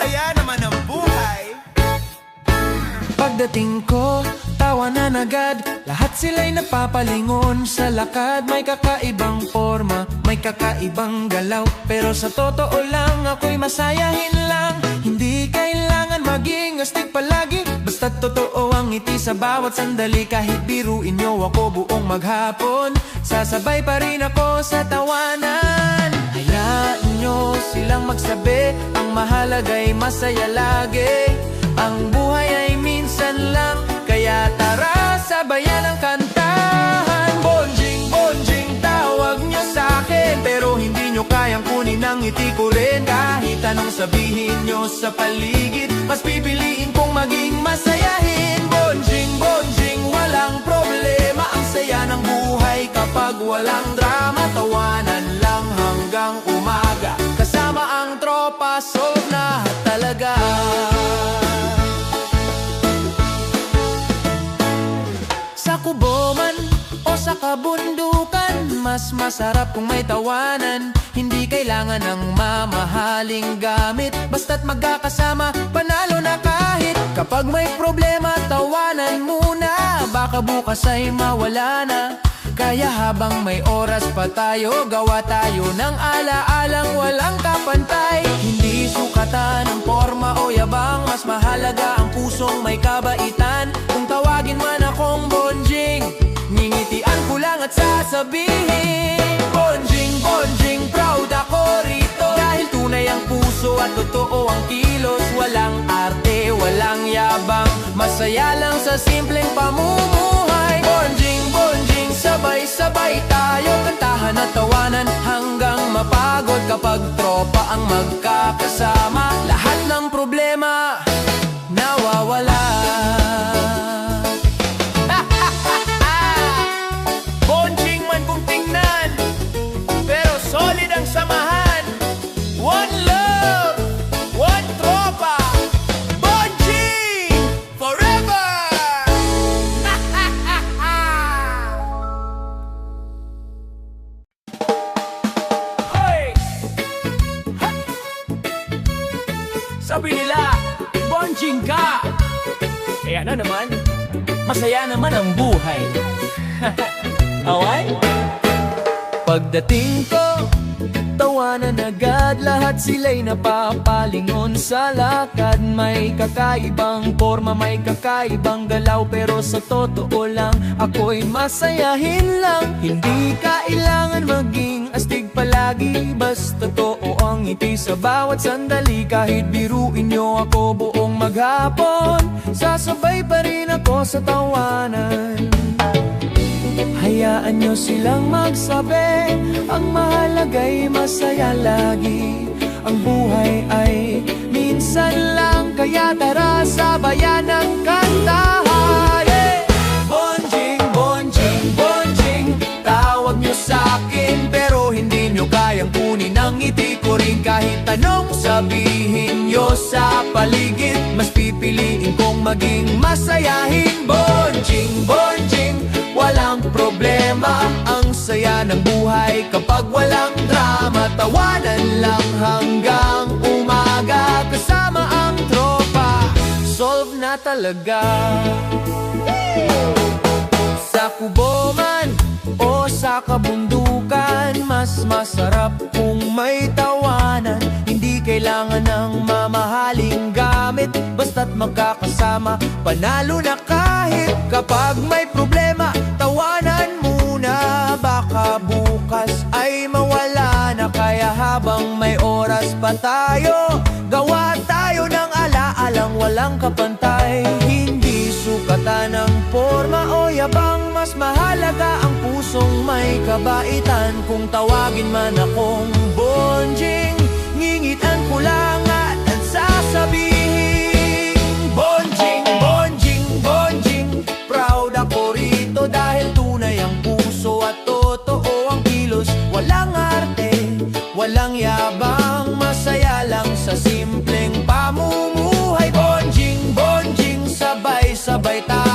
masaya naman ang buhay. Pagdating ko, tawanan agad. Lahat sila'y napapalingon sa lakad. May kakaibang forma, may kakaibang galaw. Pero sa totoo lang, ako'y masayahin lang. Hindi kailangan maging astig palagi. Basta't totoo ang ngiti sa bawat sandali. Kahit biruin nyo ako buong maghapon, sasabay pa rin ako sa tawanan. Hayaan nyo silang magsabi, ang mahalaga'y masaya lagi. Ang buhay ay minsan lang, kaya tara sabayan ang kantahan. Bonjing, bonjing, tawag nyo sa'kin, pero hindi nyo kayang kunin ang ngiti ko rin. Kahit anong sabihin nyo sa paligid, mas pipiliin kong maging masayahin. Bonjing, bonjing, walang problema. Ang saya ng buhay kapag walang drama. Tawanan lang hanggang umaga, kasama ang tropa, solve na talaga. Sa kubo man o sa kabundukan, mas masarap kung may tawanan. Hindi kailangan ng mamahaling gamit, basta't magkakasama, panalo na kahit. Kapag may problema, tawanan muna, baka bukas ay mawala na. Kaya habang may oras pa tayo, gawa tayo ng ala-alang walang kapantay. Hindi sukatan ang forma o yabang, mas mahalaga ang pusong may kabaitan. Kung tawagin man akong bonjing, ngingitian ko lang at sasabihin, bonjing, bonjing, proud ako rito. Dahil tunay ang puso at totoo ang kilos. Walang arte, walang yabang, masaya lang sa simpleng pamumuhay. Bonjing, bonjing, sabay-sabay tayo, kantahan at tawanan hanggang mapagod. Kapag tropa ang magkakasama, lahat ng problema nawawala. Bonjing man kung tingnan, pero solid ang samahan. One love, one tropa, bonjing forever. Sabi nila, bonjing ka, kaya na naman, masaya naman ang buhay. Away? Pagdating ko, tawanan agad. Lahat sila'y napapalingon sa lakad. May kakaibang forma, may kakaibang galaw. Pero sa totoo lang, ako'y masayahin lang. Hindi kailangan maging astig palagi, basta totoo ang ngiti sa bawat sandali. Kahit biruin nyo ako buong maghapon, sasabay pa rin ako sa tawanan. Hayaan nyo silang magsabi, ang mahalaga'y masaya lagi. Ang buhay ay minsan lang, kaya tara sabayan ang kantahan. Bonjing, bonjing, bonjing, tawag nyo sa'kin, pero hindi nyo kayang kunin ang ngiti ko rin. Kahit anong sabihin nyo sa paligid, mas pipiliin kong maging masayahin. Bonjing, bonjing, walang problema. Ang saya ng buhay kapag walang drama. Tawanan lang hanggang umaga, kasama ang tropa, solve na talaga. Sa kubo man o sa kabundukan, mas masarap kung may tawanan. Hindi kailangan ng mamahaling gamit, basta't magkakasama, panalo na kahit. Kapag may problema, tawanan muna, baka bukas ay mawala na. Kaya habang may oras pa tayo, gawa tayo ng ala-alang walang kapantay. Hindi sukatan ng forma o yabang, mas mahalaga ang pusong may kabaitan. Kung tawagin man akong bonjing, ngingitan ko lang at sasabihin, bonjing, bonjing, bonjing, proud ako rito. Dahil tunay ang puso at totoo ang kilos. Walang arte, walang yabang, masaya lang sa simpleng pamumuhay. Bonjing, bonjing, sabay-sabay tayo,